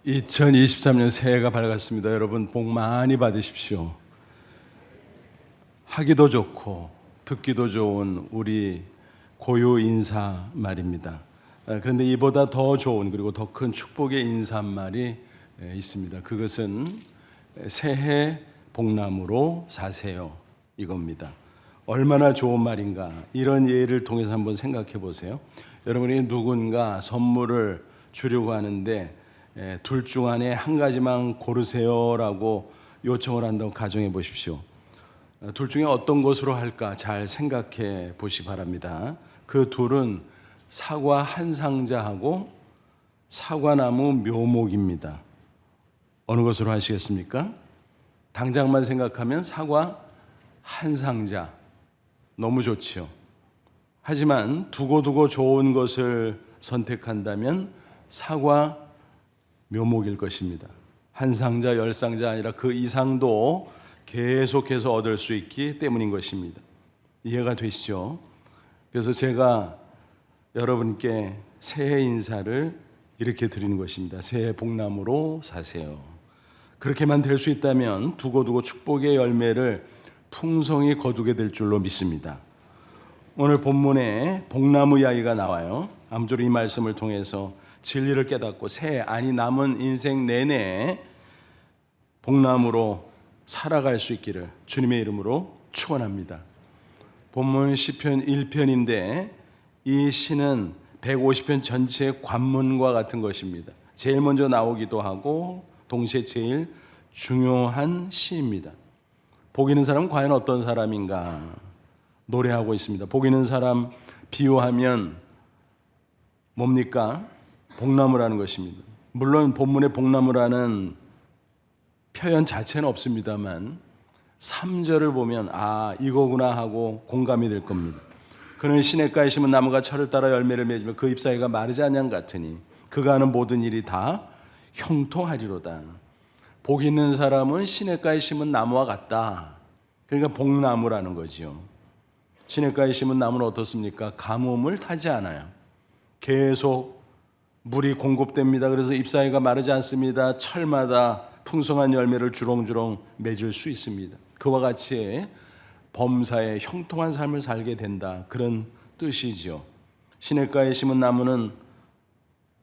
2023년 새해가 밝았습니다. 여러분 복 많이 받으십시오. 하기도 좋고 듣기도 좋은 우리 고유 인사 말입니다. 그런데 이보다 더 좋은 그리고 더 큰 축복의 인사말이 있습니다. 그것은 새해 복나무로 사세요 이겁니다. 얼마나 좋은 말인가. 이런 예를 통해서 한번 생각해 보세요. 여러분이 누군가 선물을 주려고 하는데 둘 중 안에 한 가지만 고르세요라고 요청을 한다고 가정해 보십시오. 둘 중에 어떤 것으로 할까 잘 생각해 보시기 바랍니다. 그 둘은 사과 한 상자하고 사과나무 묘목입니다. 어느 것으로 하시겠습니까? 당장만 생각하면 사과 한 상자 너무 좋지요. 하지만 두고두고 좋은 것을 선택한다면 사과 묘목일 것입니다. 한 상자, 10상자 아니라 그 이상도 계속해서 얻을 수 있기 때문인 것입니다. 이해가 되시죠? 그래서 제가 여러분께 새해 인사를 이렇게 드리는 것입니다. 새해 복나무로 사세요. 그렇게만 될 수 있다면 두고두고 축복의 열매를 풍성히 거두게 될 줄로 믿습니다. 오늘 본문에 복나무 이야기가 나와요. 아무쪼록 이 말씀을 통해서 진리를 깨닫고 새해 아니 남은 인생 내내 복나무로 살아갈 수 있기를 주님의 이름으로 축원합니다. 본문 시편 1편인데 이 시는 150편 전체의 관문과 같은 것입니다. 제일 먼저 나오기도 하고 동시에 제일 중요한 시입니다. 복 있는 사람은 과연 어떤 사람인가 노래하고 있습니다. 복 있는 사람 비유하면 뭡니까? 복나무라는 것입니다. 물론 본문에 복나무라는 표현 자체는 없습니다만 3절을 보면 아 이거구나 하고 공감이 될 겁니다. 그는 시냇가에 심은 나무가 철을 따라 열매를 맺으며 그 잎사귀가 마르지 아니함 같으니 그가 하는 모든 일이 다 형통하리로다. 복 있는 사람은 시냇가에 심은 나무와 같다. 그러니까 복나무라는 거지요. 시냇가에 심은 나무는 어떻습니까? 가뭄을 타지 않아요. 계속 물이 공급됩니다. 그래서 잎사귀가 마르지 않습니다. 철마다 풍성한 열매를 주렁주렁 맺을 수 있습니다. 그와 같이 범사에 형통한 삶을 살게 된다. 그런 뜻이죠. 시냇가에 심은 나무는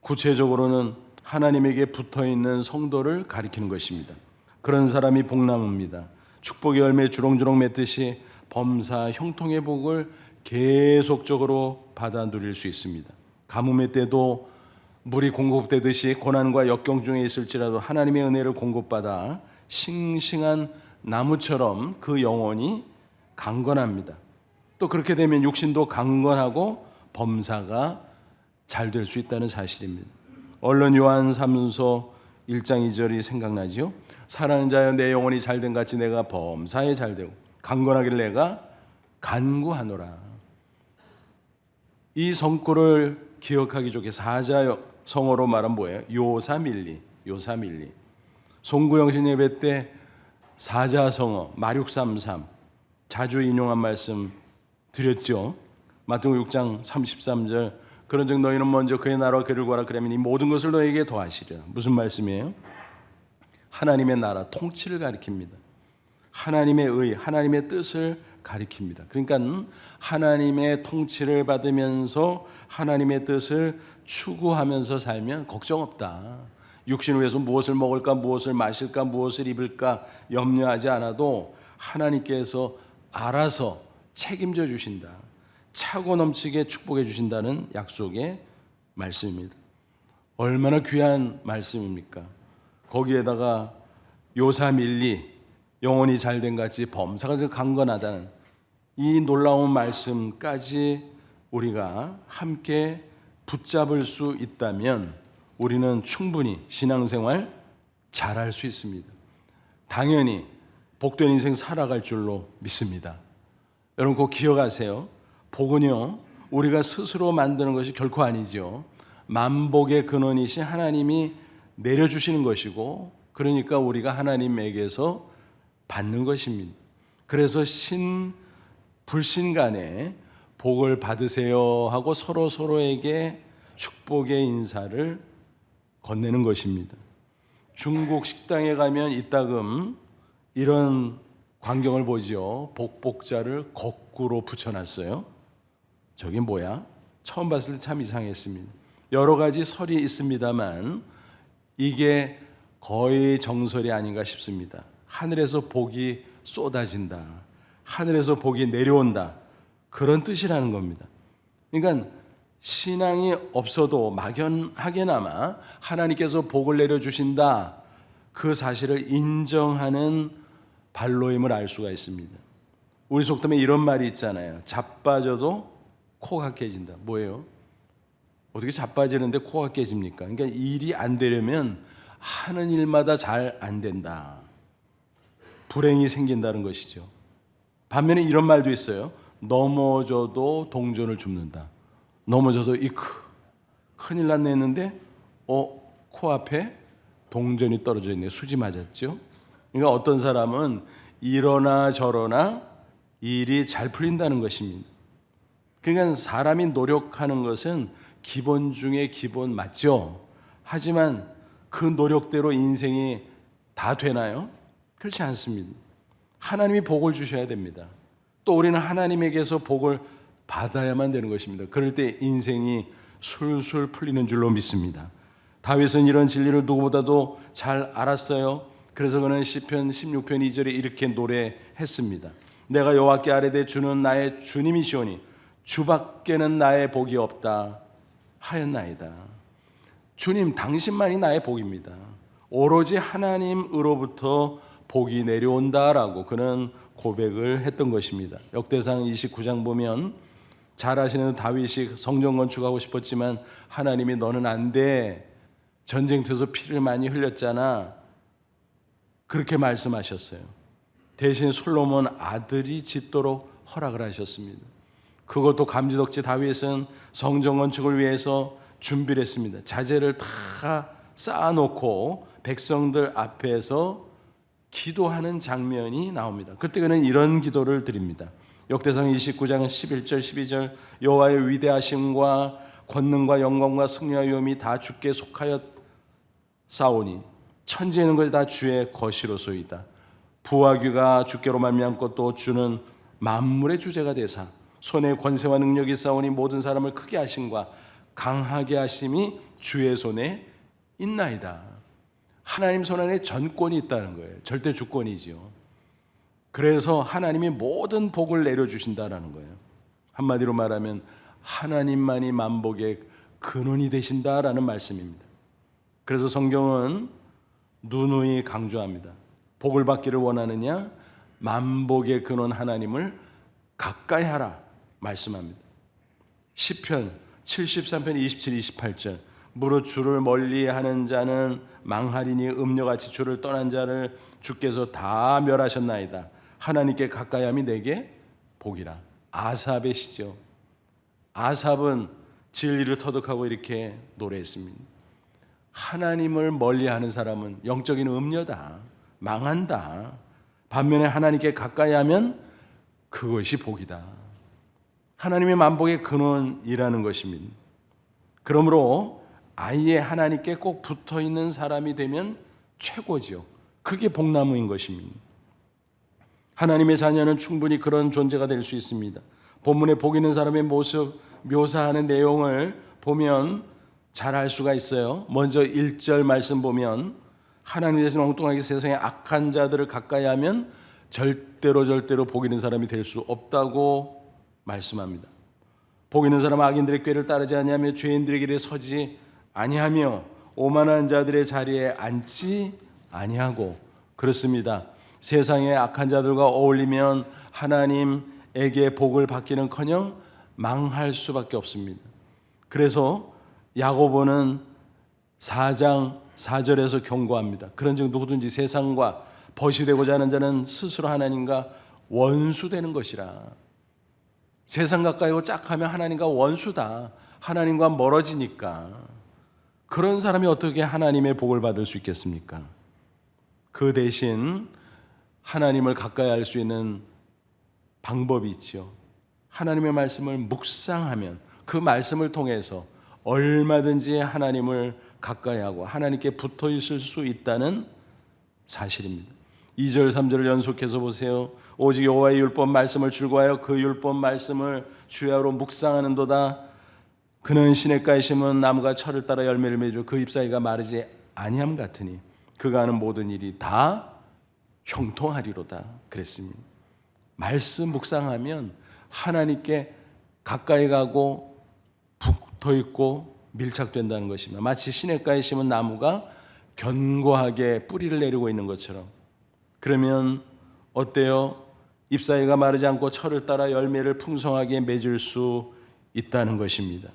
구체적으로는 하나님에게 붙어있는 성도를 가리키는 것입니다. 그런 사람이 복나무입니다. 축복의 열매 주렁주렁 맺듯이 범사 형통의 복을 계속적으로 받아 누릴 수 있습니다. 가뭄의 때도 물이 공급되듯이 고난과 역경 중에 있을지라도 하나님의 은혜를 공급받아 싱싱한 나무처럼 그 영혼이 강건합니다. 또 그렇게 되면 육신도 강건하고 범사가 잘 될 수 있다는 사실입니다. 얼른 요한삼서 1장 2절이 생각나지요. 사랑하는 자여 내 영혼이 잘된 같이 내가 범사에 잘되고 강건하길 내가 간구하노라. 이 성구를 기억하기 좋게 사자성어로 말하면 뭐예요? 요사밀리. 송구영신 예배 때 사자성어 마륙삼삼 자주 인용한 말씀 드렸죠. 마태복음 6장 33절 그런즉 너희는 먼저 그의 나라와 그를 구하라 그러면 이 모든 것을 너희에게 더하시리라. 무슨 말씀이에요? 하나님의 나라 통치를 가리킵니다. 하나님의 의, 하나님의 뜻을 가리킵니다. 그러니까 하나님의 통치를 받으면서 하나님의 뜻을 추구하면서 살면 걱정 없다. 육신을 위해서 무엇을 먹을까, 무엇을 마실까, 무엇을 입을까 염려하지 않아도 하나님께서 알아서 책임져 주신다. 차고 넘치게 축복해 주신다는 약속의 말씀입니다. 얼마나 귀한 말씀입니까? 거기에다가 요사밀리 영혼이 잘된 같이 범사가 강건하다는 이 놀라운 말씀까지 우리가 함께 붙잡을 수 있다면 우리는 충분히 신앙생활 잘할 수 있습니다. 당연히 복된 인생 살아갈 줄로 믿습니다. 여러분 꼭 기억하세요. 복은요 우리가 스스로 만드는 것이 결코 아니죠. 만복의 근원이신 하나님이 내려주시는 것이고 그러니까 우리가 하나님에게서 받는 것입니다. 그래서 불신 간에 복을 받으세요 하고 서로에게 축복의 인사를 건네는 것입니다. 중국 식당에 가면 이따금 이런 광경을 보죠. 복복자를 거꾸로 붙여놨어요. 저게 뭐야? 처음 봤을 때 참 이상했습니다. 여러 가지 설이 있습니다만 이게 거의 정설이 아닌가 싶습니다. 하늘에서 복이 쏟아진다, 하늘에서 복이 내려온다, 그런 뜻이라는 겁니다. 그러니까 신앙이 없어도 막연하게나마 하나님께서 복을 내려주신다, 그 사실을 인정하는 발로임을 알 수가 있습니다. 우리 속담에 이런 말이 있잖아요. 자빠져도 코가 깨진다. 뭐예요? 어떻게 자빠지는데 코가 깨집니까? 그러니까 일이 안 되려면 하는 일마다 잘 안 된다, 불행이 생긴다는 것이죠. 반면에 이런 말도 있어요. 넘어져도 동전을 줍는다. 넘어져서 큰일 났네 했는데 코앞에 동전이 떨어져 있네. 수지 맞았죠. 그러니까 어떤 사람은 이러나 저러나 일이 잘 풀린다는 것입니다. 그러니까 사람이 노력하는 것은 기본 중에 기본 맞죠. 하지만 그 노력대로 인생이 다 되나요? 그렇지 않습니다. 하나님이 복을 주셔야 됩니다. 또 우리는 하나님에게서 복을 받아야만 되는 것입니다. 그럴 때 인생이 술술 풀리는 줄로 믿습니다. 다윗은 이런 진리를 누구보다도 잘 알았어요. 그래서 그는 시편 16편 2절에 이렇게 노래했습니다. 내가 여호와께 아뢰되 주는 나의 주님이시오니 주밖에는 나의 복이 없다 하였나이다. 주님 당신만이 나의 복입니다. 오로지 하나님으로부터 복이 내려온다라고 그는 고백을 했던 것입니다. 역대상 29장 보면 잘 아시는 다윗이 성전 건축하고 싶었지만 하나님이 너는 안 돼, 전쟁터에서 피를 많이 흘렸잖아, 그렇게 말씀하셨어요. 대신 솔로몬 아들이 짓도록 허락을 하셨습니다. 그것도 감지덕지 다윗은 성전 건축을 위해서 준비를 했습니다. 자재를 다 쌓아놓고 백성들 앞에서 기도하는 장면이 나옵니다. 그때 그는 이런 기도를 드립니다. 역대상 29장 11절 12절 여호와의 위대하심과 권능과 영광과 승리와 위엄이 다 주께 속하여 싸우니 천지에 있는 것이 다 주의 것이로소이다. 부와 귀가 주께로 말미암고 또 주는 만물의 주제가 되사 손에 권세와 능력이 싸우니 모든 사람을 크게 하심과 강하게 하심이 주의 손에 있나이다. 하나님 손 안에 전권이 있다는 거예요. 절대 주권이지요. 그래서 하나님이 모든 복을 내려주신다는 거예요. 한마디로 말하면 하나님만이 만복의 근원이 되신다라는 말씀입니다. 그래서 성경은 누누이 강조합니다. 복을 받기를 원하느냐? 만복의 근원 하나님을 가까이 하라 말씀합니다. 시편 73편 27, 28절 무릇 주를 멀리하는 자는 망하리니 음녀같이 주를 떠난 자를 주께서 다 멸하셨나이다. 하나님께 가까이함이 내게 복이라. 아삽의 시죠. 아삽은 진리를 터득하고 이렇게 노래했습니다. 하나님을 멀리하는 사람은 영적인 음녀다, 망한다. 반면에 하나님께 가까이하면 그것이 복이다. 하나님의 만복의 근원이라는 것입니다. 그러므로 아예 하나님께 꼭 붙어있는 사람이 되면 최고죠. 그게 복나무인 것입니다. 하나님의 자녀는 충분히 그런 존재가 될 수 있습니다. 본문에 복 있는 사람의 모습 묘사하는 내용을 보면 잘 알 수가 있어요. 먼저 1절 말씀 보면 하나님 대신 엉뚱하게 세상에 악한 자들을 가까이 하면 절대로 복 있는 사람이 될 수 없다고 말씀합니다. 복 있는 사람은 악인들의 꾀를 따르지 아니하며 죄인들의 길에 서지 아니하며 오만한 자들의 자리에 앉지 아니하고 그렇습니다. 세상의 악한 자들과 어울리면 하나님에게 복을 받기는커녕 망할 수밖에 없습니다. 그래서 야고보는 4장 4절에서 경고합니다. 그런즉 누구든지 세상과 벗이 되고자 하는 자는 스스로 하나님과 원수되는 것이라. 세상 가까이 오고 짝하면 하나님과 원수다. 하나님과 멀어지니까. 그런 사람이 어떻게 하나님의 복을 받을 수 있겠습니까? 그 대신 하나님을 가까이 할 수 있는 방법이 있죠. 하나님의 말씀을 묵상하면 그 말씀을 통해서 얼마든지 하나님을 가까이하고 하나님께 붙어 있을 수 있다는 사실입니다. 2절 3절을 연속해서 보세요. 오직 여호와의 율법 말씀을 즐거워하여 그 율법 말씀을 주야로 묵상하는도다. 그는 시냇가에 심은 나무가 철을 따라 열매를 맺으며 그 잎사귀가 마르지 아니함 같으니 그가 하는 모든 일이 다 형통하리로다 그랬습니다. 말씀 묵상하면 하나님께 가까이 가고 붙어 있고 밀착된다는 것입니다. 마치 시냇가에 심은 나무가 견고하게 뿌리를 내리고 있는 것처럼. 그러면 어때요? 잎사귀가 마르지 않고 철을 따라 열매를 풍성하게 맺을 수 있다는 것입니다.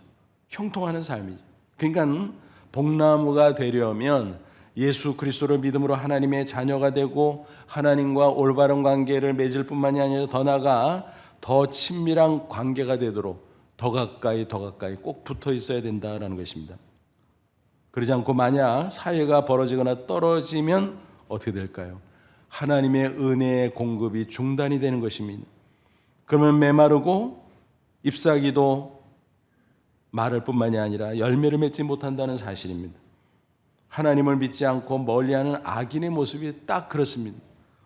형통하는 삶이죠. 그러니까 복나무가 되려면 예수 그리스도를 믿음으로 하나님의 자녀가 되고 하나님과 올바른 관계를 맺을 뿐만이 아니라 더 나아가 더 친밀한 관계가 되도록 더 가까이 꼭 붙어 있어야 된다는 것입니다. 그러지 않고 만약 사이가 벌어지거나 떨어지면 어떻게 될까요? 하나님의 은혜의 공급이 중단이 되는 것입니다. 그러면 메마르고 잎사귀도 마를 뿐만이 아니라 열매를 맺지 못한다는 사실입니다. 하나님을 믿지 않고 멀리하는 악인의 모습이 딱 그렇습니다.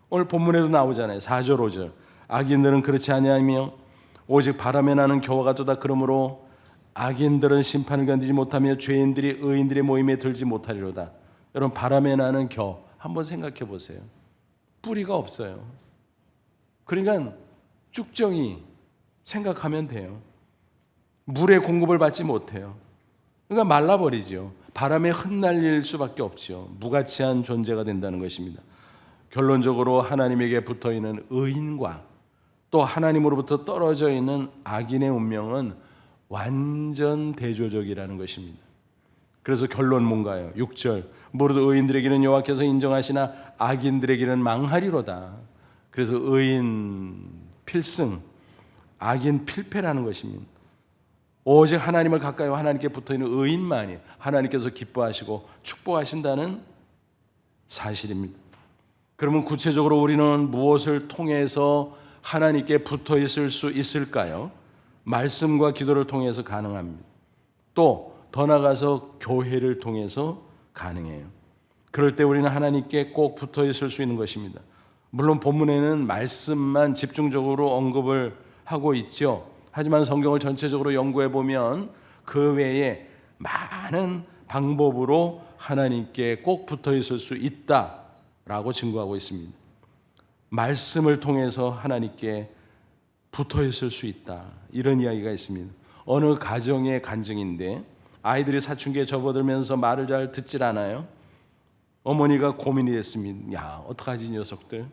오늘 본문에도 나오잖아요. 4절 5절 악인들은 그렇지 아니하며 오직 바람에 나는 겨와 같도다. 그러므로 악인들은 심판을 견디지 못하며 죄인들이 의인들의 모임에 들지 못하리로다. 여러분 바람에 나는 겨 한번 생각해 보세요. 뿌리가 없어요. 그러니까 쭉정이 생각하면 돼요. 물의 공급을 받지 못해요. 그러니까 말라버리죠. 바람에 흩날릴 수밖에 없죠. 무가치한 존재가 된다는 것입니다. 결론적으로 하나님에게 붙어있는 의인과 또 하나님으로부터 떨어져 있는 악인의 운명은 완전 대조적이라는 것입니다. 그래서 결론 뭔가요? 6절 모두 의인들에게는 여호와께서 인정하시나 악인들에게는 망하리로다. 그래서 의인 필승, 악인 필패라는 것입니다. 오직 하나님을 가까이와 하나님께 붙어있는 의인만이 하나님께서 기뻐하시고 축복하신다는 사실입니다. 그러면 구체적으로 우리는 무엇을 통해서 하나님께 붙어 있을 수 있을까요? 말씀과 기도를 통해서 가능합니다. 또 더 나아가서 교회를 통해서 가능해요. 그럴 때 우리는 하나님께 꼭 붙어 있을 수 있는 것입니다. 물론 본문에는 말씀만 집중적으로 언급을 하고 있죠. 하지만 성경을 전체적으로 연구해 보면 그 외에 많은 방법으로 하나님께 꼭 붙어 있을 수 있다라고 증거하고 있습니다. 말씀을 통해서 하나님께 붙어 있을 수 있다. 이런 이야기가 있습니다. 어느 가정의 간증인데 아이들이 사춘기에 접어들면서 말을 잘 듣질 않아요. 어머니가 고민이 됐습니다. 야, 어떡하지 이 녀석들.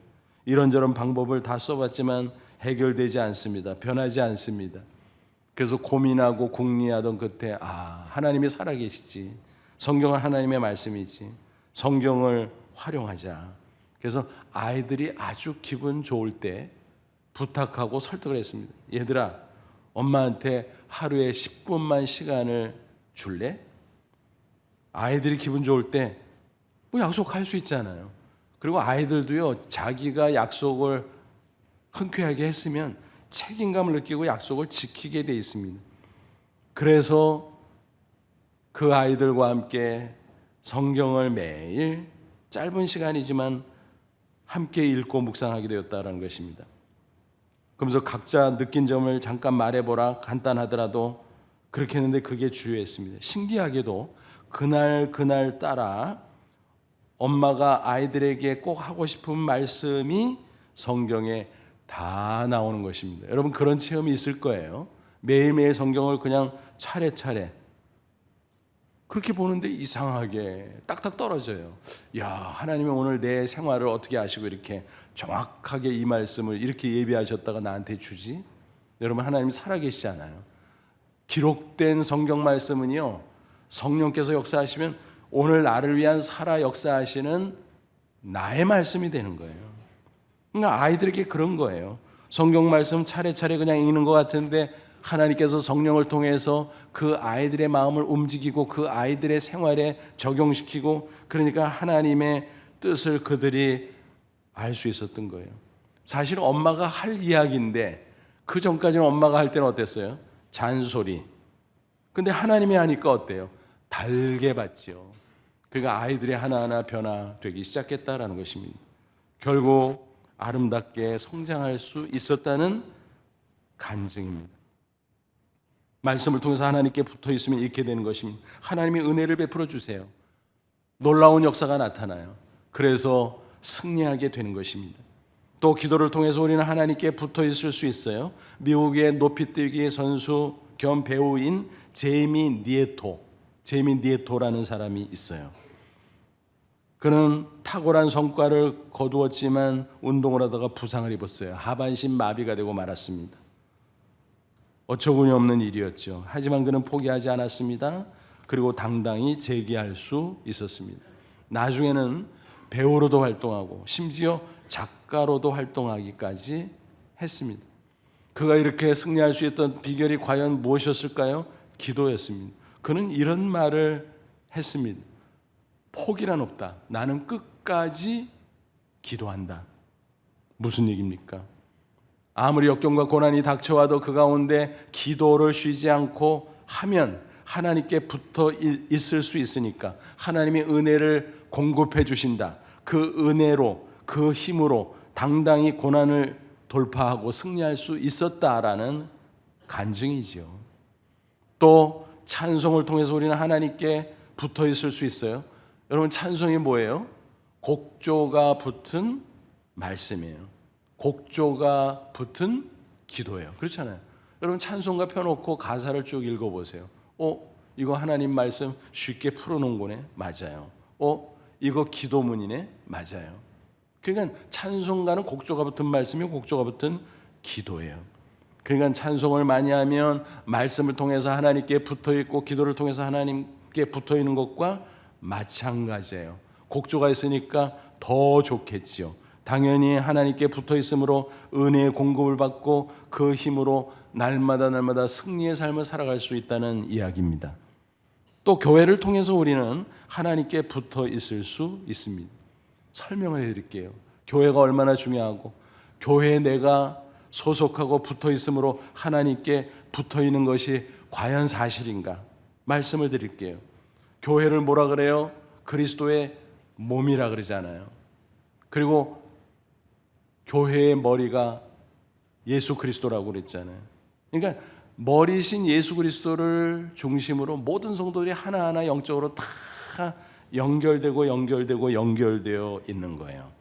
이런저런 방법을 다 써봤지만 해결되지 않습니다. 변하지 않습니다. 그래서 고민하고 궁리하던 끝에 하나님이 살아계시지. 성경은 하나님의 말씀이지. 성경을 활용하자. 그래서 아이들이 아주 기분 좋을 때 부탁하고 설득을 했습니다. 얘들아, 엄마한테 하루에 10분만 시간을 줄래? 아이들이 기분 좋을 때 뭐 약속할 수 있잖아요. 그리고 아이들도요, 자기가 약속을 흔쾌하게 했으면 책임감을 느끼고 약속을 지키게 돼 있습니다. 그래서 그 아이들과 함께 성경을 매일 짧은 시간이지만 함께 읽고 묵상하게 되었다는 것입니다. 그러면서 각자 느낀 점을 잠깐 말해보라. 간단하더라도 그렇게 했는데 그게 주요했습니다. 신기하게도 그날 따라 엄마가 아이들에게 꼭 하고 싶은 말씀이 성경에 다 나오는 것입니다. 여러분 그런 체험이 있을 거예요. 매일매일 성경을 그냥 차례차례 그렇게 보는데 이상하게 딱딱 떨어져요. 야, 하나님은 오늘 내 생활을 어떻게 아시고 이렇게 정확하게 이 말씀을 이렇게 예비하셨다가 나한테 주지? 여러분 하나님이 살아계시잖아요. 기록된 성경 말씀은요, 성령께서 역사하시면 오늘 나를 위한 살아 역사하시는 나의 말씀이 되는 거예요. 그러니까 아이들에게 그런 거예요. 성경 말씀 차례차례 그냥 읽는 것 같은데 하나님께서 성령을 통해서 그 아이들의 마음을 움직이고 그 아이들의 생활에 적용시키고, 그러니까 하나님의 뜻을 그들이 알 수 있었던 거예요. 사실 엄마가 할 이야기인데 그 전까지는 엄마가 할 때는 어땠어요? 잔소리, 근데 하나님이 하니까 어때요? 달게 받죠. 그러니까 아이들이 하나하나 변화되기 시작했다라는 것입니다. 결국 아름답게 성장할 수 있었다는 간증입니다. 말씀을 통해서 하나님께 붙어 있으면 이렇게 되는 것입니다. 하나님이 은혜를 베풀어 주세요. 놀라운 역사가 나타나요. 그래서 승리하게 되는 것입니다. 또 기도를 통해서 우리는 하나님께 붙어 있을 수 있어요. 미국의 높이뛰기 선수 겸 배우인 제이미 니에토라는 사람이 있어요. 그는 탁월한 성과를 거두었지만 운동을 하다가 부상을 입었어요. 하반신 마비가 되고 말았습니다. 어처구니 없는 일이었죠. 하지만 그는 포기하지 않았습니다. 그리고 당당히 재기할 수 있었습니다. 나중에는 배우로도 활동하고 심지어 작가로도 활동하기까지 했습니다. 그가 이렇게 승리할 수 있던 비결이 과연 무엇이었을까요? 기도였습니다. 그는 이런 말을 했습니다. 포기란 없다. 나는 끝까지 기도한다. 무슨 얘기입니까? 아무리 역경과 고난이 닥쳐와도 그 가운데 기도를 쉬지 않고 하면 하나님께 붙어 있을 수 있으니까 하나님이 은혜를 공급해 주신다. 그 은혜로, 그 힘으로 당당히 고난을 돌파하고 승리할 수 있었다라는 간증이지요. 또 찬송을 통해서 우리는 하나님께 붙어 있을 수 있어요. 여러분, 찬송이 뭐예요? 곡조가 붙은 말씀이에요. 곡조가 붙은 기도예요. 그렇잖아요. 여러분, 찬송가 펴놓고 가사를 쭉 읽어보세요. 이거 하나님 말씀 쉽게 풀어놓은 거네. 맞아요. 이거 기도문이네. 맞아요. 그러니까 찬송가는 곡조가 붙은 말씀이 곡조가 붙은 기도예요. 그러니까 찬송을 많이 하면 말씀을 통해서 하나님께 붙어 있고 기도를 통해서 하나님께 붙어 있는 것과 마찬가지예요. 곡조가 있으니까 더 좋겠지요. 당연히 하나님께 붙어 있으므로 은혜의 공급을 받고 그 힘으로 날마다 승리의 삶을 살아갈 수 있다는 이야기입니다. 또 교회를 통해서 우리는 하나님께 붙어 있을 수 있습니다. 설명을 해드릴게요. 교회가 얼마나 중요하고 교회에 내가 소속하고 붙어 있으므로 하나님께 붙어 있는 것이 과연 사실인가? 말씀을 드릴게요. 교회를 뭐라 그래요? 그리스도의 몸이라 그러잖아요. 그리고 교회의 머리가 예수 그리스도라고 그랬잖아요. 그러니까 머리신 예수 그리스도를 중심으로 모든 성도들이 하나하나 영적으로 다 연결되어 있는 거예요.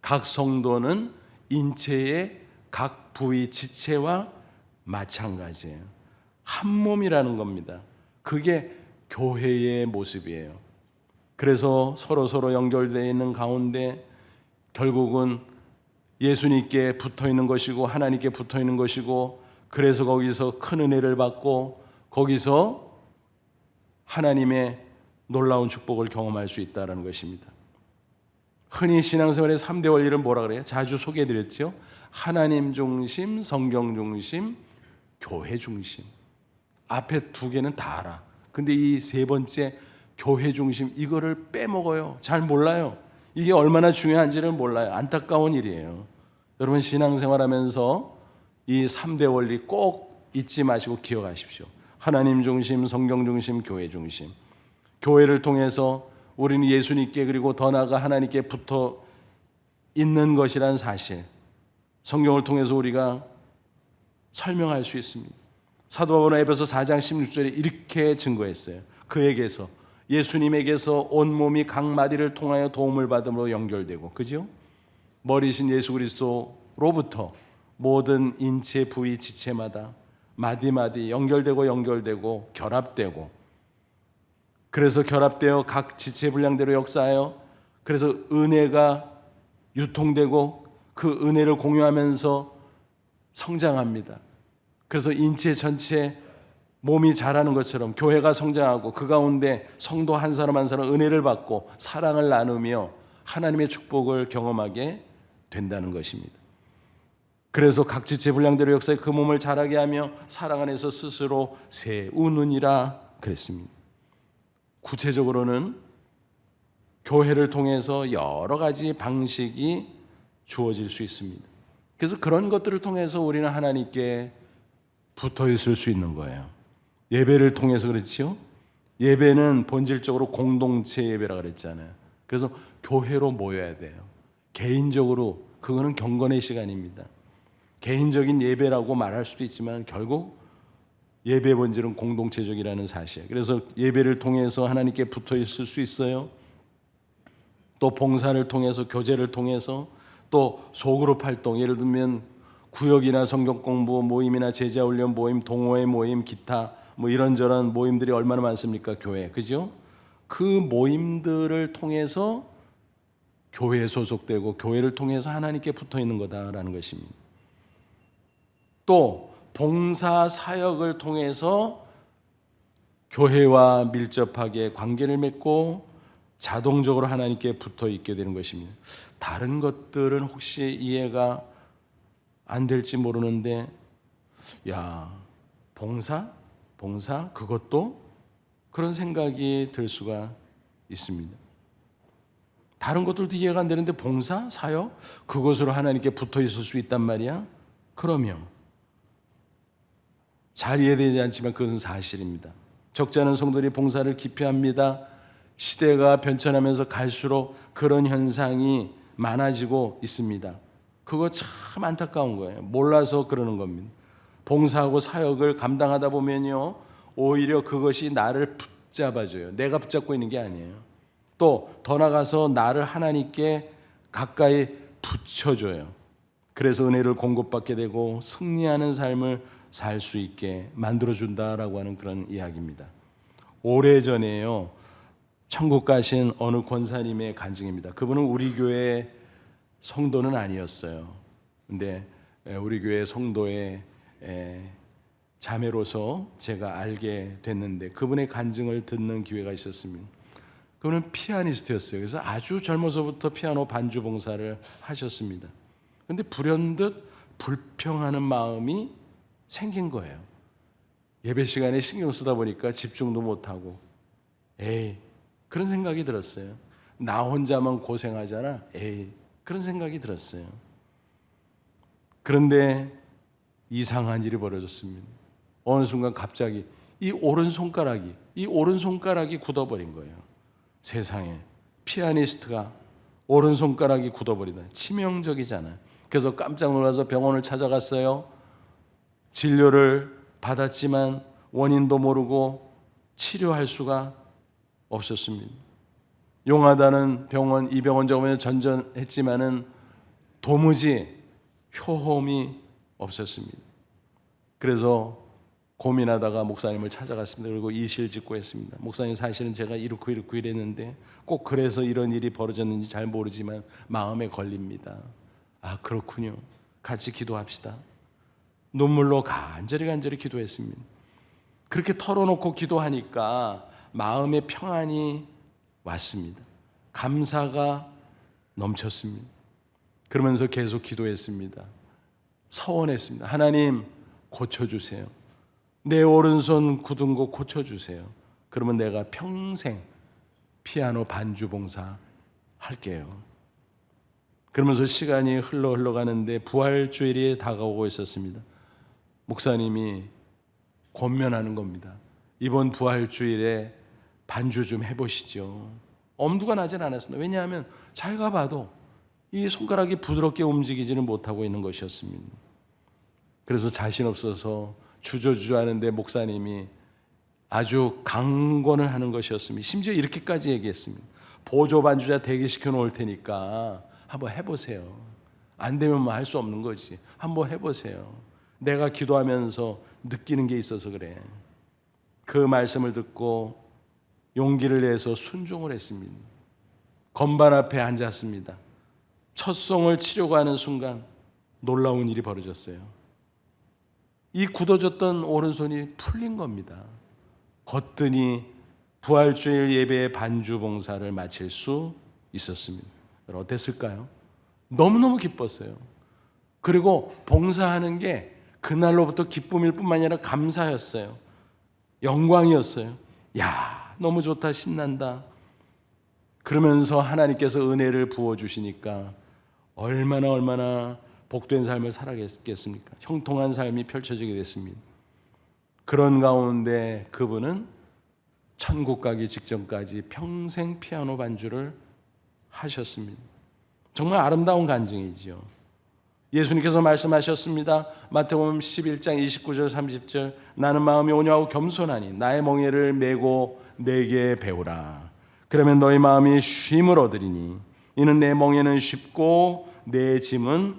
각 성도는 인체의 각 부위 지체와 마찬가지예요. 한 몸이라는 겁니다. 그게 교회의 모습이에요. 그래서 서로 연결되어 있는 가운데 결국은 예수님께 붙어 있는 것이고 하나님께 붙어 있는 것이고, 그래서 거기서 큰 은혜를 받고 거기서 하나님의 놀라운 축복을 경험할 수 있다는 것입니다. 흔히 신앙생활의 3대 원리를 뭐라 그래요? 자주 소개해드렸죠. 하나님 중심, 성경 중심, 교회 중심. 앞에 두 개는 다 알아. 근데 이 세 번째 교회 중심, 이거를 빼먹어요. 잘 몰라요. 이게 얼마나 중요한지를 몰라요. 안타까운 일이에요. 여러분, 신앙생활하면서 이 3대 원리 꼭 잊지 마시고 기억하십시오. 하나님 중심, 성경 중심, 교회 중심. 교회를 통해서 우리는 예수님께 그리고 더 나아가 하나님께 붙어 있는 것이란 사실, 성경을 통해서 우리가 설명할 수 있습니다. 사도 바울은 에베소 4장 16절에 이렇게 증거했어요. 그에게서, 예수님에게서 온몸이 각 마디를 통하여 도움을 받음으로 연결되고, 그죠? 머리신 예수 그리스도로부터 모든 인체 부위 지체마다 마디마디 연결되고 결합되고, 그래서 결합되어 각 지체 분량대로 역사하여 그래서 은혜가 유통되고 그 은혜를 공유하면서 성장합니다. 그래서 인체 전체 몸이 자라는 것처럼 교회가 성장하고 그 가운데 성도 한 사람 한 사람 은혜를 받고 사랑을 나누며 하나님의 축복을 경험하게 된다는 것입니다. 그래서 각 지체 분량대로 역사에 그 몸을 자라게 하며 사랑 안에서 스스로 세우느니라 그랬습니다. 구체적으로는 교회를 통해서 여러 가지 방식이 주어질 수 있습니다. 그래서 그런 것들을 통해서 우리는 하나님께 붙어 있을 수 있는 거예요. 예배를 통해서 그렇지요. 예배는 본질적으로 공동체 예배라 그랬잖아요. 그래서 교회로 모여야 돼요. 개인적으로 그거는 경건의 시간입니다. 개인적인 예배라고 말할 수도 있지만 결국 예배의 본질은 공동체적이라는 사실. 그래서 예배를 통해서 하나님께 붙어 있을 수 있어요. 또 봉사를 통해서, 교제를 통해서, 또 소그룹 활동, 예를 들면 구역이나 성경 공부 모임이나 제자 훈련 모임, 동호회 모임, 기타 뭐 이런저런 모임들이 얼마나 많습니까? 교회, 그죠? 그 모임들을 통해서 교회에 소속되고 교회를 통해서 하나님께 붙어 있는 거다라는 것입니다. 또 봉사 사역을 통해서 교회와 밀접하게 관계를 맺고 자동적으로 하나님께 붙어 있게 되는 것입니다. 다른 것들은 혹시 이해가 안 될지 모르는데, 야, 봉사 그것도 그런 생각이 들 수가 있습니다. 다른 것들도 이해가 안 되는데 봉사, 사역 그것으로 하나님께 붙어 있을 수 있단 말이야? 그러면 잘 이해되지 않지만 그것은 사실입니다. 적지 않은 성도들이 봉사를 기피합니다. 시대가 변천하면서 갈수록 그런 현상이 많아지고 있습니다. 그거 참 안타까운 거예요. 몰라서 그러는 겁니다. 봉사하고 사역을 감당하다 보면요, 오히려 그것이 나를 붙잡아줘요. 내가 붙잡고 있는 게 아니에요. 또 더 나가서 나를 하나님께 가까이 붙여줘요. 그래서 은혜를 공급받게 되고 승리하는 삶을 살 수 있게 만들어준다라고 하는 그런 이야기입니다. 오래전에요, 천국 가신 어느 권사님의 간증입니다. 그분은 우리 교회 성도는 아니었어요. 근데 우리 교회 성도의 자매로서 제가 알게 됐는데 그분의 간증을 듣는 기회가 있었습니다. 그분은 피아니스트였어요. 그래서 아주 젊어서부터 피아노 반주 봉사를 하셨습니다. 그런데 불현듯 불평하는 마음이 생긴 거예요. 예배 시간에 신경 쓰다 보니까 집중도 못하고, 그런 생각이 들었어요. 나 혼자만 고생하잖아. 그런 생각이 들었어요. 그런데 이상한 일이 벌어졌습니다. 어느 순간 갑자기 이 오른손가락이 굳어버린 거예요. 세상에, 피아니스트가 오른손가락이 굳어버리다. 치명적이잖아요. 그래서 깜짝 놀라서 병원을 찾아갔어요. 진료를 받았지만 원인도 모르고 치료할 수가 없었습니다. 용하다는 병원, 이 병원 저 병원 전전했지만은 도무지 효험이 없었습니다. 그래서 고민하다가 목사님을 찾아갔습니다. 그리고 이실직고 했습니다. 목사님, 사실은 제가 이렇고 이랬는데 꼭 그래서 이런 일이 벌어졌는지 잘 모르지만 마음에 걸립니다. 아, 그렇군요. 같이 기도합시다. 눈물로 간절히 기도했습니다. 그렇게 털어놓고 기도하니까 마음의 평안이 왔습니다. 감사가 넘쳤습니다. 그러면서 계속 기도했습니다. 서원했습니다. 하나님, 고쳐주세요. 내 오른손 굳은 거 고쳐주세요. 그러면 내가 평생 피아노 반주 봉사 할게요. 그러면서 시간이 흘러가는데 부활주일이 다가오고 있었습니다. 목사님이 권면하는 겁니다. 이번 부활주일에 반주 좀 해보시죠. 엄두가 나진 않았습니다. 왜냐하면 자기가 봐도 이 손가락이 부드럽게 움직이지는 못하고 있는 것이었습니다. 그래서 자신 없어서 주저주저 하는데 목사님이 아주 강권을 하는 것이었습니다. 심지어 이렇게까지 얘기했습니다. 보조 반주자 대기시켜 놓을 테니까 한번 해보세요. 안 되면 뭐 할 수 없는 거지. 한번 해보세요. 내가 기도하면서 느끼는 게 있어서 그래. 그 말씀을 듣고 용기를 내서 순종을 했습니다. 건반 앞에 앉았습니다. 첫 송을 치려고 하는 순간 놀라운 일이 벌어졌어요. 이 굳어졌던 오른손이 풀린 겁니다. 거뜬히 부활주일 예배의 반주 봉사를 마칠 수 있었습니다. 어땠을까요? 너무너무 기뻤어요. 그리고 봉사하는 게 그날로부터 기쁨일 뿐만 아니라 감사였어요. 영광이었어요. 야, 너무 좋다, 신난다. 그러면서 하나님께서 은혜를 부어주시니까 얼마나 복된 삶을 살아겠습니까? 형통한 삶이 펼쳐지게 됐습니다. 그런 가운데 그분은 천국 가기 직전까지 평생 피아노 반주를 하셨습니다. 정말 아름다운 간증이지요. 예수님께서 말씀하셨습니다. 마태복음 11장 29절 30절 나는 마음이 온유하고 겸손하니 나의 멍에를 메고 내게 배우라. 그러면 너희 마음이 쉼을 얻으리니 이는 내 멍에는 쉽고 내 짐은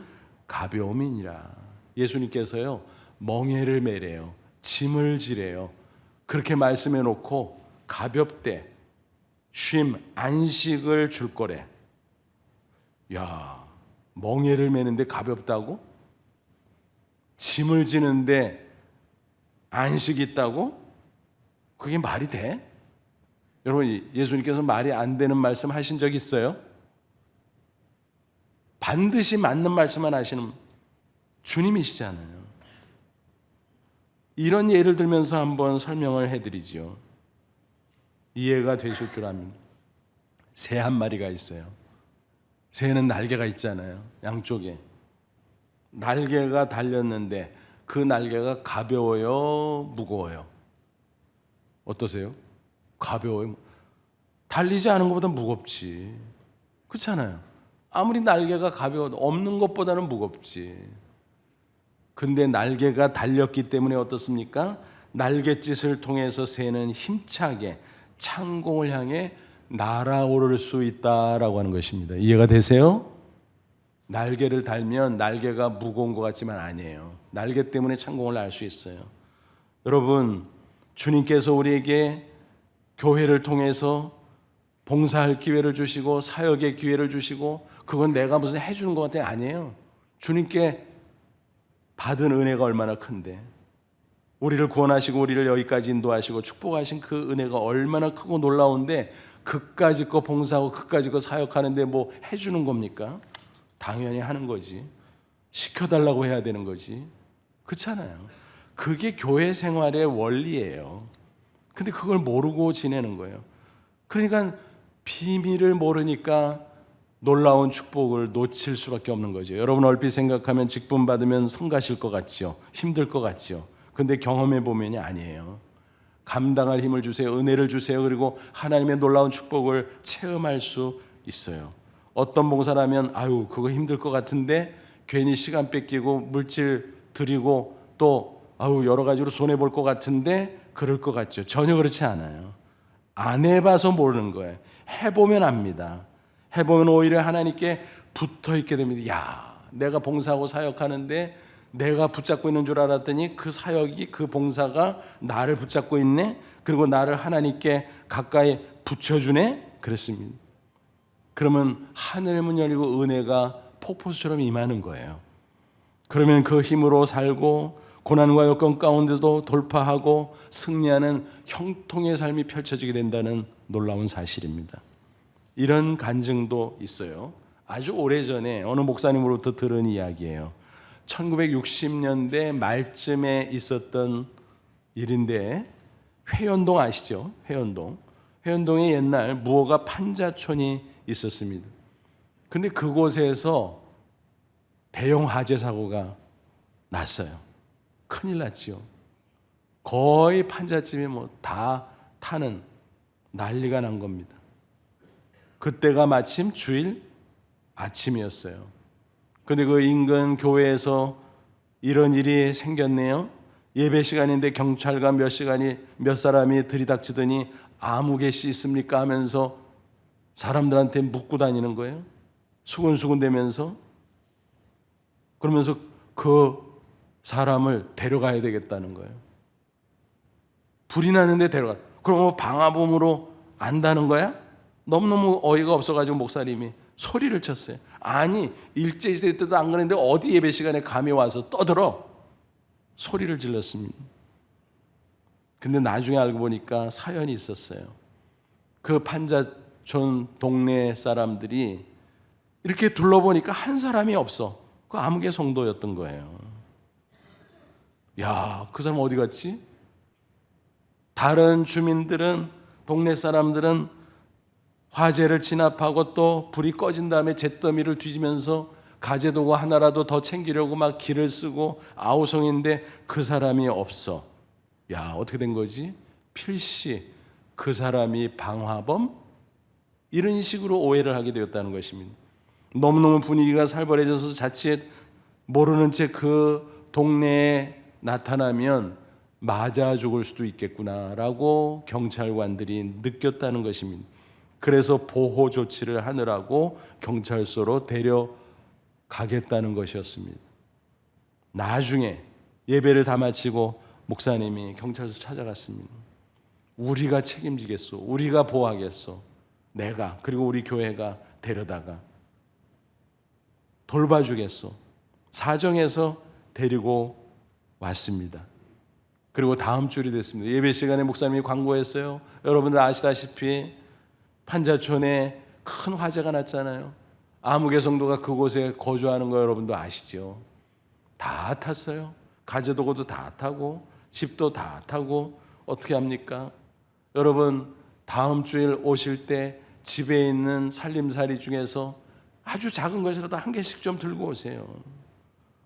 가벼움이니라. 예수님께서요 멍에를 메래요. 짐을 지래요. 그렇게 말씀해 놓고 가볍대 쉼 안식을 줄 거래. 야, 멍에를 메는데 가볍다고? 짐을 지는데 안식이 있다고? 그게 말이 돼? 여러분, 예수님께서 말이 안 되는 말씀 하신 적 있어요? 반드시 맞는 말씀만 하시는 주님이시잖아요. 이런 예를 들면서 한번 설명을 해드리죠. 이해가 되실 줄 압니다. 새 한 마리가 있어요. 새는 날개가 있잖아요. 양쪽에. 날개가 달렸는데 그 날개가 가벼워요? 무거워요? 어떠세요? 가벼워요? 달리지 않은 것보다 무겁지. 그렇잖아요. 아무리 날개가 가벼워도 없는 것보다는 무겁지. 근데 날개가 달렸기 때문에 어떻습니까? 날갯짓을 통해서 새는 힘차게 창공을 향해 날아오를 수 있다라고 하는 것입니다. 이해가 되세요? 날개를 달면 날개가 무거운 것 같지만 아니에요. 날개 때문에 창공을 날 수 있어요. 여러분, 주님께서 우리에게 교회를 통해서 봉사할 기회를 주시고 사역의 기회를 주시고 그건 내가 무슨 해주는 것 같아 아니에요. 주님께 받은 은혜가 얼마나 큰데 우리를 구원하시고 우리를 여기까지 인도하시고 축복하신 그 은혜가 얼마나 크고 놀라운데 그까짓 거 봉사하고 그까짓 거 사역하는데 뭐 해주는 겁니까? 당연히 하는 거지. 시켜달라고 해야 되는 거지. 그렇잖아요. 그게 교회 생활의 원리예요. 근데 그걸 모르고 지내는 거예요. 그러니까 비밀을 모르니까 놀라운 축복을 놓칠 수밖에 없는 거죠. 여러분 얼핏 생각하면 직분 받으면 성가실 것 같죠. 힘들 것 같죠. 근데 경험해 보면이 아니에요. 감당할 힘을 주세요. 은혜를 주세요. 그리고 하나님의 놀라운 축복을 체험할 수 있어요. 어떤 봉사라면 아유 그거 힘들 것 같은데 괜히 시간 뺏기고 물질 드리고 또 아유 여러 가지로 손해 볼 것 같은데 그럴 것 같죠. 전혀 그렇지 않아요. 안 해봐서 모르는 거예요. 해보면 압니다. 해보면 오히려 하나님께 붙어 있게 됩니다. 야, 내가 봉사하고 사역하는데 내가 붙잡고 있는 줄 알았더니 그 사역이 그 봉사가 나를 붙잡고 있네. 그리고 나를 하나님께 가까이 붙여주네. 그랬습니다. 그러면 하늘문 열리고 은혜가 폭포수처럼 임하는 거예요. 그러면 그 힘으로 살고 고난과 여건 가운데도 돌파하고 승리하는 형통의 삶이 펼쳐지게 된다는 놀라운 사실입니다. 이런 간증도 있어요. 아주 오래전에 어느 목사님으로부터 들은 이야기예요. 1960년대 말쯤에 있었던 일인데 회원동 아시죠? 회원동에 옛날 무허가 판자촌이 있었습니다. 근데 그곳에서 대형 화재 사고가 났어요. 큰일 났지요. 거의 판잣집이 다 타는 난리가 난 겁니다. 그때가 마침 주일 아침이었어요. 근데 그 인근 교회에서 이런 일이 생겼네요. 예배 시간인데 경찰관 몇 사람이 들이닥치더니 아무 개시 있습니까 하면서 사람들한테 묻고 다니는 거예요. 수군수군 대면서. 그러면서 그 사람을 데려가야 되겠다는 거예요. 불이 났는데 데려가. 그럼 방화범으로 안다는 거야? 너무너무 어이가 없어가지고 목사님이 소리를 쳤어요. 아니 일제시대 때도 안 그랬는데 어디 예배 시간에 감히 와서 떠들어? 소리를 질렀습니다. 근데 나중에 알고 보니까 사연이 있었어요. 그 판자촌 동네 사람들이 이렇게 둘러보니까 한 사람이 없어. 그 아무개 성도였던 거예요. 야, 그 사람 어디 갔지? 다른 주민들은 동네 사람들은 화재를 진압하고 또 불이 꺼진 다음에 잿더미를 뒤지면서 가재도구 하나라도 더 챙기려고 막 길을 쓰고 아우성인데 그 사람이 없어. 야, 어떻게 된 거지? 필시 그 사람이 방화범? 이런 식으로 오해를 하게 되었다는 것입니다. 너무너무 분위기가 살벌해져서 자칫 모르는 채 그 동네에 나타나면 맞아 죽을 수도 있겠구나라고 경찰관들이 느꼈다는 것입니다. 그래서 보호 조치를 하느라고 경찰서로 데려가겠다는 것이었습니다. 나중에 예배를 다 마치고 목사님이 경찰서 찾아갔습니다. 우리가 책임지겠소. 우리가 보호하겠소. 내가 그리고 우리 교회가 데려다가 돌봐주겠소. 사정해서 데리고 왔습니다. 그리고 다음 주일이 됐습니다. 예배 시간에 목사님이 광고했어요. 여러분들 아시다시피 판자촌에 큰 화재가 났잖아요. 아무개 성도가 그곳에 거주하는 거 여러분도 아시죠? 다 탔어요. 가재도고도 다 타고 집도 다 타고 어떻게 합니까? 여러분 다음 주일 오실 때 집에 있는 살림살이 중에서 아주 작은 것이라도 한 개씩 좀 들고 오세요.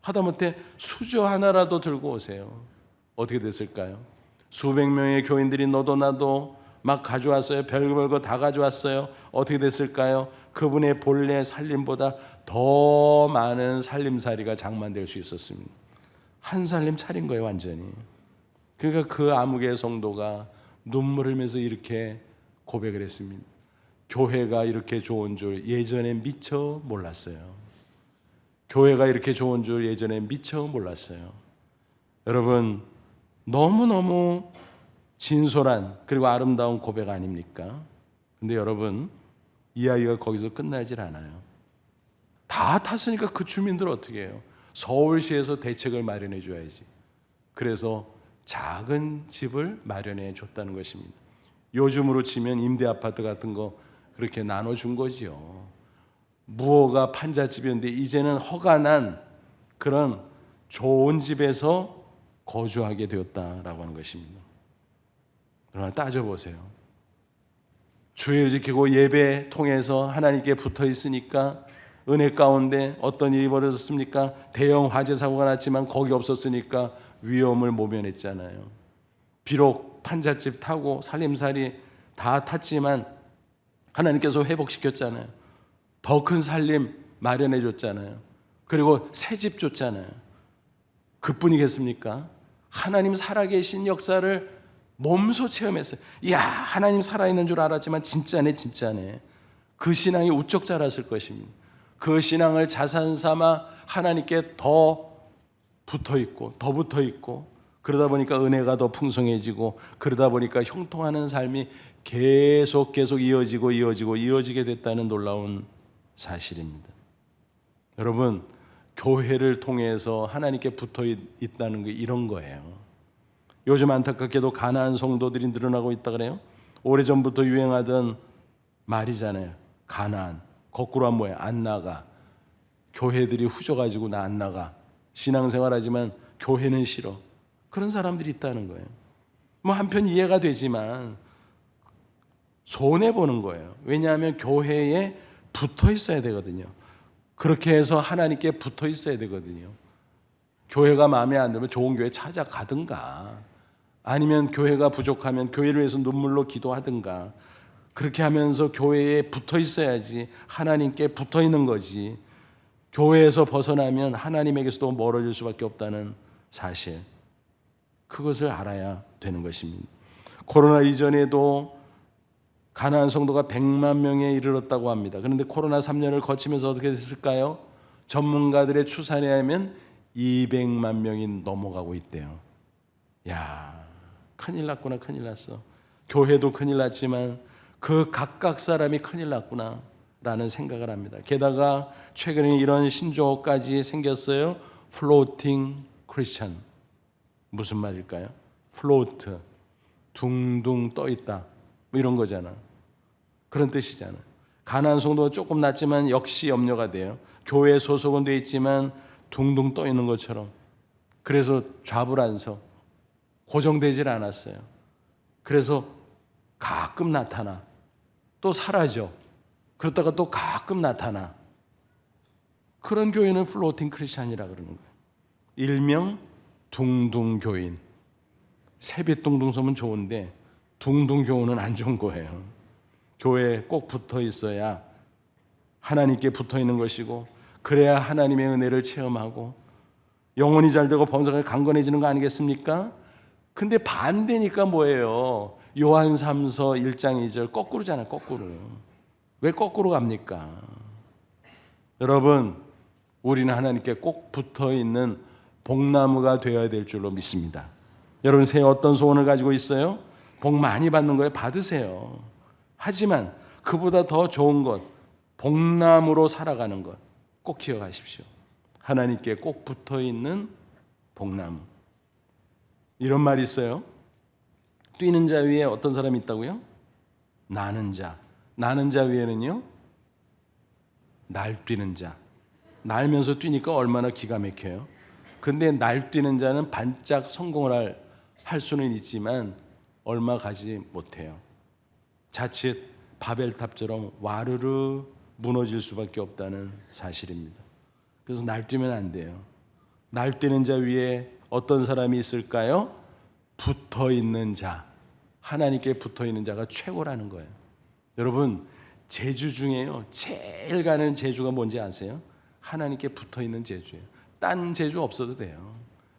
하다못해 수저 하나라도 들고 오세요. 어떻게 됐을까요? 수백 명의 교인들이 너도 나도 막 가져왔어요. 별걸 거 다 가져왔어요. 어떻게 됐을까요? 그분의 본래 살림보다 더 많은 살림살이가 장만될 수 있었습니다. 한 살림 차린 거예요, 완전히. 그러니까 그 아무개 성도가 눈물을 흘리면서 이렇게 고백을 했습니다. 교회가 이렇게 좋은 줄 예전에 미처 몰랐어요. 교회가 이렇게 좋은 줄 예전에 미처 몰랐어요. 여러분, 너무너무 진솔한 그리고 아름다운 고백 아닙니까? 근데 여러분, 이야기가 거기서 끝나질 않아요. 다 탔으니까 그 주민들 어떻게 해요? 서울시에서 대책을 마련해 줘야지. 그래서 작은 집을 마련해 줬다는 것입니다. 요즘으로 치면 임대 아파트 같은 거 그렇게 나눠준 거지요. 무허가 판잣집이었는데 이제는 허가 난 그런 좋은 집에서 거주하게 되었다라고 하는 것입니다. 그러나 따져보세요. 주일 지키고 예배 통해서 하나님께 붙어 있으니까 은혜 가운데 어떤 일이 벌어졌습니까? 대형 화재 사고가 났지만 거기 없었으니까 위험을 모면했잖아요. 비록 판잣집 타고 살림살이 다 탔지만 하나님께서 회복시켰잖아요. 더 큰 살림 마련해 줬잖아요. 그리고 새 집 줬잖아요. 그뿐이겠습니까? 하나님 살아계신 역사를 몸소 체험했어요. 이야, 하나님 살아있는 줄 알았지만 진짜네, 진짜네. 그 신앙이 우쩍 자랐을 것입니다. 그 신앙을 자산 삼아 하나님께 더 붙어있고 더 붙어있고 그러다 보니까 은혜가 더 풍성해지고 그러다 보니까 형통하는 삶이 계속 이어지게 됐다는 놀라운 사실입니다. 여러분, 교회를 통해서 하나님께 붙어 있다는 게 이런 거예요. 요즘 안타깝게도 가나안 성도들이 늘어나고 있다 그래요. 오래전부터 유행하던 말이잖아요. 가나안. 거꾸로 하면 뭐예요? 안 나가. 교회들이 후져가지고 나 안 나가. 신앙생활하지만 교회는 싫어. 그런 사람들이 있다는 거예요. 뭐 한편 이해가 되지만 손해보는 거예요. 왜냐하면 교회에 붙어 있어야 되거든요. 그렇게 해서 하나님께 붙어 있어야 되거든요. 교회가 마음에 안 들면 좋은 교회 찾아가든가 아니면 교회가 부족하면 교회를 위해서 눈물로 기도하든가 그렇게 하면서 교회에 붙어 있어야지 하나님께 붙어 있는 거지. 교회에서 벗어나면 하나님에게서도 멀어질 수밖에 없다는 사실, 그것을 알아야 되는 것입니다. 코로나 이전에도 가나안 성도가 100만 명에 이르렀다고 합니다. 그런데 코로나 3년을 거치면서 어떻게 됐을까요? 전문가들의 추산에 의하면 200만 명이 넘어가고 있대요. 야, 큰일 났구나, 큰일 났어. 교회도 큰일 났지만 그 각각 사람이 큰일 났구나 라는 생각을 합니다. 게다가 최근에 이런 신조어까지 생겼어요. 플로팅 크리스천. 무슨 말일까요? 플로트, 둥둥 떠 있다, 뭐 이런 거잖아. 그런 뜻이잖아. 가나안 성도가 조금 낮지만 역시 염려가 돼요. 교회에 소속은 돼 있지만 둥둥 떠 있는 것처럼. 그래서 좌불안석, 고정되질 않았어요. 그래서 가끔 나타나, 또 사라져. 그러다가 또 가끔 나타나. 그런 교회는 플로팅 크리스찬이라 그러는 거예요. 일명 둥둥 교인. 세빛둥둥 서면 좋은데 둥둥 교훈은 안 좋은 거예요. 교회에 꼭 붙어 있어야 하나님께 붙어 있는 것이고, 그래야 하나님의 은혜를 체험하고 영혼이 잘 되고 범사가 강건해지는 거 아니겠습니까? 근데 반대니까 뭐예요? 요한 3서 1장 2절 거꾸로잖아요. 거꾸로. 왜 거꾸로 갑니까? 여러분, 우리는 하나님께 꼭 붙어 있는 복나무가 되어야 될 줄로 믿습니다. 여러분, 새해 어떤 소원을 가지고 있어요? 복 많이 받는 거예요. 받으세요. 하지만 그보다 더 좋은 것, 복나무로 살아가는 것 꼭 기억하십시오. 하나님께 꼭 붙어 있는 복나무. 이런 말이 있어요. 뛰는 자 위에 어떤 사람이 있다고요? 나는 자. 나는 자 위에는요, 날뛰는 자. 날면서 뛰니까 얼마나 기가 막혀요. 근데 날뛰는 자는 반짝 성공을 할 수는 있지만 얼마 가지 못해요. 자칫 바벨탑처럼 와르르 무너질 수밖에 없다는 사실입니다. 그래서 날뛰면 안 돼요. 날뛰는 자 위에 어떤 사람이 있을까요? 붙어 있는 자. 하나님께 붙어 있는 자가 최고라는 거예요. 여러분, 제주 중에요, 제일 가는 제주가 뭔지 아세요? 하나님께 붙어 있는 제주예요. 딴 제주 없어도 돼요.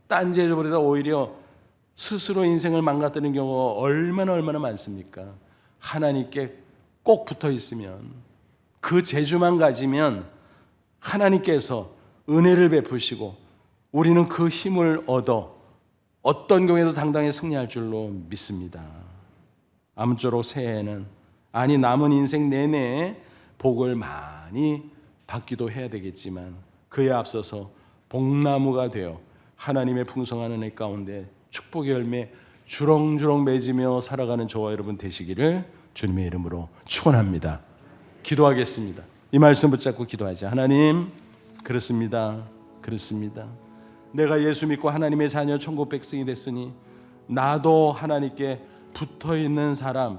딴 제주보다 오히려 스스로 인생을 망가뜨리는 경우가 얼마나 많습니까? 하나님께 꼭 붙어 있으면, 그 제주만 가지면 하나님께서 은혜를 베푸시고 우리는 그 힘을 얻어 어떤 경우에도 당당히 승리할 줄로 믿습니다. 아무쪼록 새해에는, 아니 남은 인생 내내 복을 많이 받기도 해야 되겠지만, 그에 앞서서 복나무가 되어 하나님의 풍성한 은혜 가운데 축복의 열매 주렁주렁 맺으며 살아가는 저와 여러분 되시기를 주님의 이름으로 축원합니다. 기도하겠습니다. 이 말씀 붙잡고 기도하자. 하나님, 그렇습니다. 내가 예수 믿고 하나님의 자녀 천국 백성이 됐으니 나도 하나님께 붙어있는 사람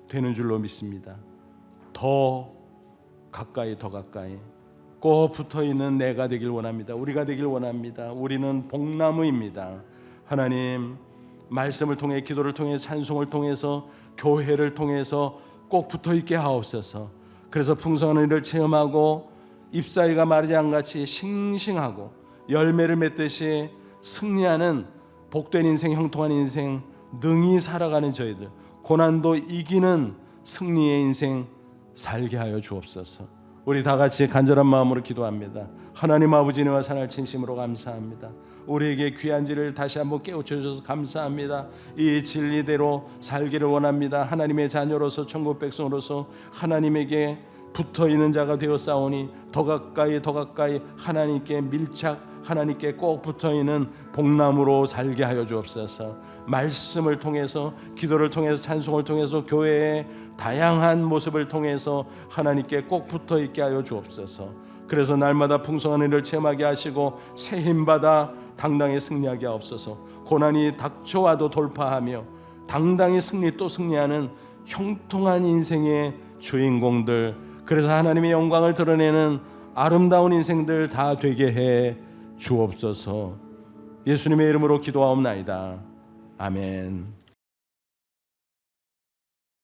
되는 줄로 믿습니다. 더 가까이 꼭 붙어있는 내가 되길 원합니다. 우리가 되길 원합니다. 우리는 복나무입니다. 하나님, 말씀을 통해, 기도를 통해, 찬송을 통해서, 교회를 통해서 꼭 붙어있게 하옵소서. 그래서 풍성한 은혜를 체험하고 잎사귀가 마르지 않같이 싱싱하고 열매를 맺듯이 승리하는 복된 인생, 형통한 인생, 능히 살아가는 저희들, 고난도 이기는 승리의 인생 살게 하여 주옵소서. 우리 다 같이 간절한 마음으로 기도합니다. 하나님 아버지, 은혜와 사랑을 진심으로 감사합니다. 우리에게 귀한 진리를 다시 한번 깨우쳐 주셔서 감사합니다. 이 진리대로 살기를 원합니다. 하나님의 자녀로서, 천국 백성으로서 하나님에게 붙어있는 자가 되어 싸우니 더 가까이 하나님께 밀착, 하나님께 꼭 붙어있는 복나무로 살게 하여 주옵소서. 말씀을 통해서, 기도를 통해서, 찬송을 통해서, 교회의 다양한 모습을 통해서 하나님께 꼭 붙어있게 하여 주옵소서. 그래서 날마다 풍성한 은혜를 체험하게 하시고 새 힘받아 당당히 승리하게 하옵소서. 고난이 닥쳐와도 돌파하며 당당히 또 승리하는 형통한 인생의 주인공들, 그래서 하나님의 영광을 드러내는 아름다운 인생들 다 되게 해 주옵소서. 예수님의 이름으로 기도하옵나이다. 아멘.